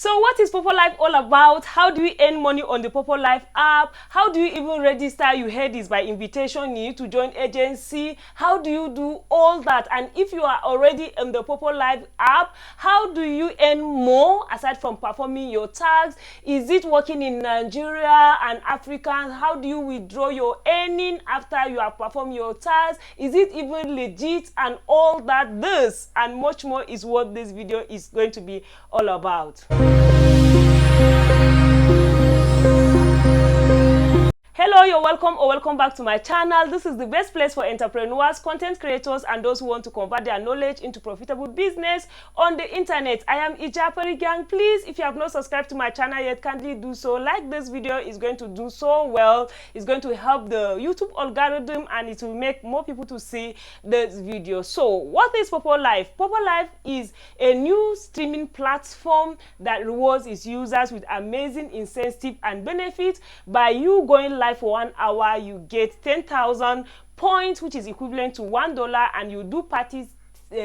So what is PoppoLive all about? How do you earn money on the PoppoLive app? How do you even register? You heard this by invitation. You need to join agency. How do you do all that? And if you are already in the PoppoLive app, how do you earn more aside from performing your tax? Is it working in Nigeria and Africa? How do you withdraw your earning after you have performed your tax? Is it even legit? And all that, this and much more is what this video is going to be all about. Hello, you're welcome or welcome back to my channel. This is the best place for entrepreneurs, content creators, and those who want to convert their knowledge into profitable business on the internet. I am Ijapari Gyang. Please, if you have not subscribed to my channel yet, kindly do so. Like this video is going to do so well. It's going to help the YouTube algorithm and it will make more people to see this video. So, what is PoppoLive? PoppoLive is a new streaming platform that rewards its users with amazing incentive and benefits. By you going live for 1 hour, you get 10,000 points, which is equivalent to $1, and you do party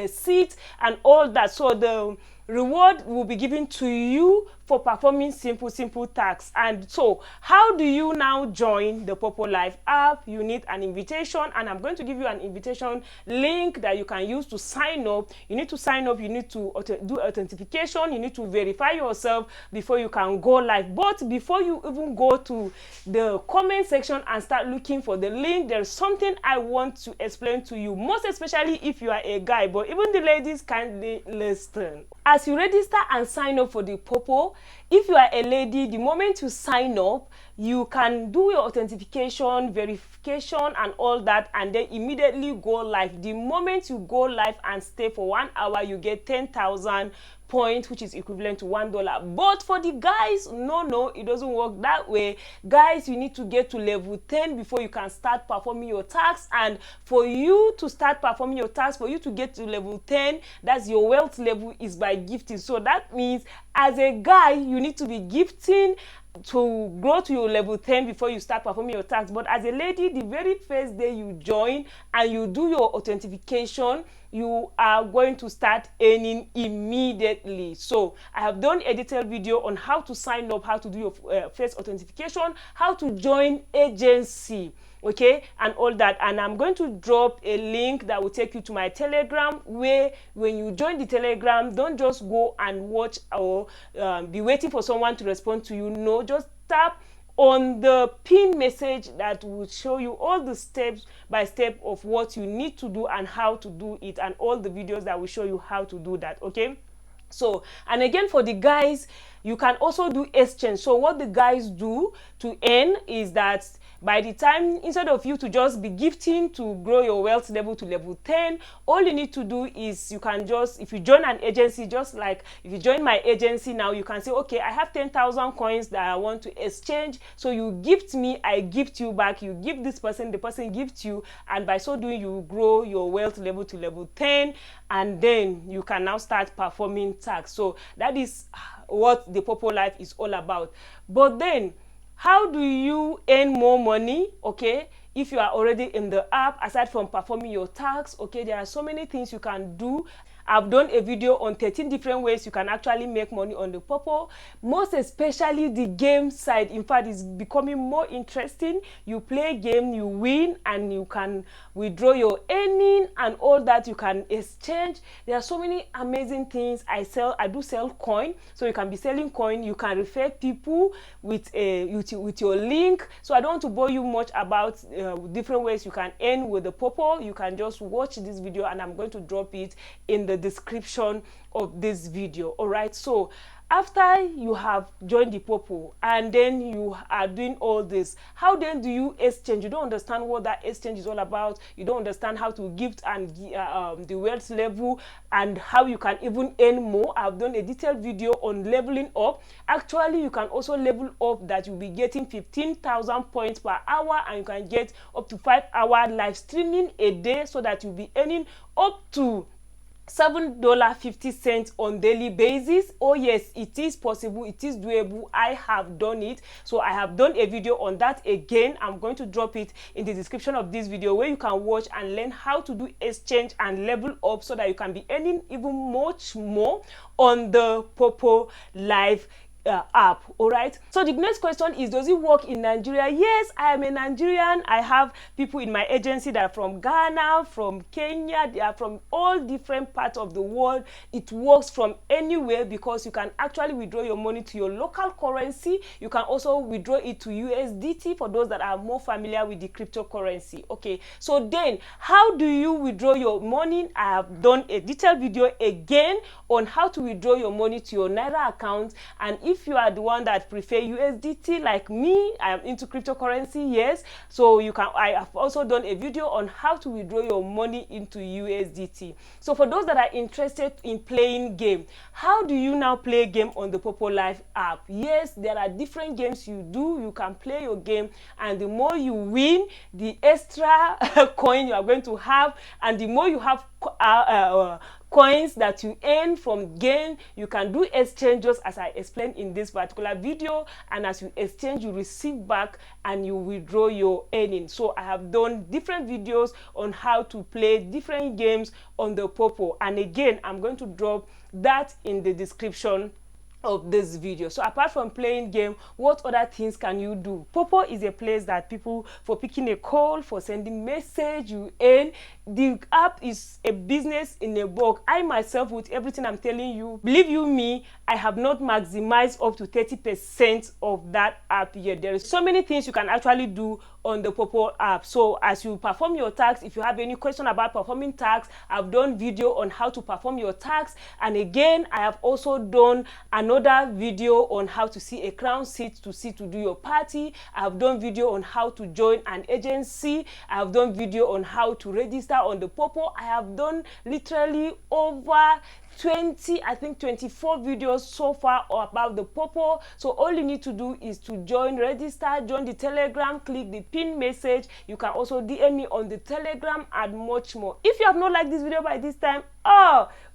seats and all that. So the reward will be given to you for performing simple tasks. And so how do you now join the PoppoLive app? You need an invitation, and I'm going to give you an invitation link that you can use to sign up. You need to sign up, you need to do authentication, you need to verify yourself before you can go live. But before you even go to the comment section and start looking for the link, there's something I want to explain to you, most especially if you are a guy, but even the ladies kindly listen. As you register and sign up for the Poppo, if you are a lady, the moment you sign up, you can do your authentication, verification, and all that, and then immediately go live. The moment you go live and stay for 1 hour, you get 10,000 points, which is equivalent to $1. But for the guys, no, it doesn't work that way. Guys, you need to get to level 10 before you can start performing your tasks. And for you to start performing your tasks, for you to get to level 10, that's your wealth level, is by gifting. So that means as a guy, you need to be gifting to grow to your level 10 before you start performing your tasks. But as a lady, the very first day you join and you do your authentication, you are going to start earning immediately. So I have done a detailed video on how to sign up, how to do your first authentication, how to join agency, okay, and all that. And I'm going to drop a link that will take you to my Telegram, where when you join the Telegram, don't just go and watch or be waiting for someone to respond to you. No, just tap on the pin message that will show you all the steps by step of what you need to do and how to do it, and all the videos that will show you how to do that. Okay, so, and again, for the guys, you can also do exchange. So what the guys do to earn is that by the time, instead of you to just be gifting to grow your wealth level to level 10, all you need to do is you can just, if you join an agency, just like if you join my agency now, you can say, okay, I have 10,000 coins that I want to exchange. So you gift me, I gift you back. You give this person, the person gifts you, and by so doing, you grow your wealth level to level 10, and then you can now start performing tasks. So that is what the PoppoLive is all about. But then, how do you earn more money? Okay, if you are already in the app, aside from performing your tasks, okay, there are so many things you can do. I've done a video on 13 different ways you can actually make money on the Poppo, most especially the game side. In fact, it's becoming more interesting. You play game, you win, and you can withdraw your earning and all that. You can exchange. There are so many amazing things. I do sell coin, so you can be selling coin. You can refer people with your link. So I don't want to bore you much about different ways you can earn with the Poppo. You can just watch this video, and I'm going to drop it in the description of this video. All right, so after you have joined the Poppo and then you are doing all this, how then do you exchange? You don't understand what that exchange is all about. You don't understand how to gift and the wealth level and how you can even earn more. I've done a detailed video on leveling up. Actually, you can also level up that you'll be getting 15,000 points per hour, and you can get up to 5-hour live streaming a day, so that you'll be earning up to $7.50 on daily basis. Oh yes, it is possible, it is doable. I have done it. So I have done a video on that. Again, I'm going to drop it in the description of this video, where you can watch and learn how to do exchange and level up, so that you can be earning even much more on the PoppoLive app. All right, so the next question is, does it work in Nigeria? Yes, I am a Nigerian. I have people in my agency that are from Ghana, from Kenya. They are from all different parts of the world. It works from anywhere, because you can actually withdraw your money to your local currency. You can also withdraw it to USDT for those that are more familiar with the cryptocurrency. Okay, so then how do you withdraw your money? I have done a detailed video again on how to withdraw your money to your Naira account. And if you are the one that prefer USDT like me, I am into cryptocurrency, yes, so you can, I have also done a video on how to withdraw your money into USDT. So for those that are interested in playing game, how do you now play game on the PoppoLive app? Yes, there are different games you can play your game, and the more you win, the extra coin you are going to have, and the more you have coins that you earn from game, you can do exchanges as I explained in this particular video, and as you exchange, you receive back and you withdraw your earnings. So I have done different videos on how to play different games on the Poppo, and again, I'm going to drop that in the description of this video. So apart from playing game, what other things can you do? Poppo is a place that people, for picking a call, for sending message, you earn. The app is a business in a book. I myself, with everything I'm telling you, believe you me, I have not maximized up to 30% of that app yet. There is so many things you can actually do on the Poppo app. So as you perform your tax, if you have any question about performing tax, I've done video on how to perform your tax. And again, I have also done another video on how to see a crown seat to do your party. I have done video on how to join an agency. I have done video on how to register on the Poppo. I have done literally over 24 videos so far about the Poppo. So all you need to do is to join, register, join the Telegram, click the pin message. You can also DM me on the Telegram and much more. If you have not liked this video by this time,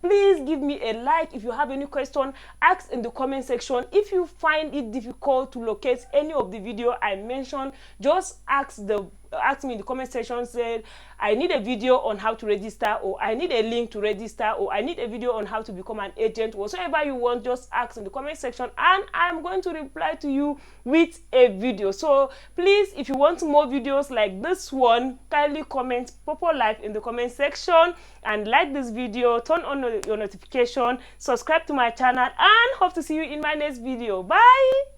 please give me a like. If you have any question, ask in the comment section. If you find it difficult to locate any of the video I mentioned, just ask me in the comment section, say I need a video on how to register, or I need a link to register, or I need a video on how to become an agent. Whatever you want, just ask in the comment section, and I'm going to reply to you with a video. So please, if you want more videos like this one, kindly comment PoppoLive in the comment section and like this video, turn on your notification, subscribe to my channel, and hope to see you in my next video. Bye.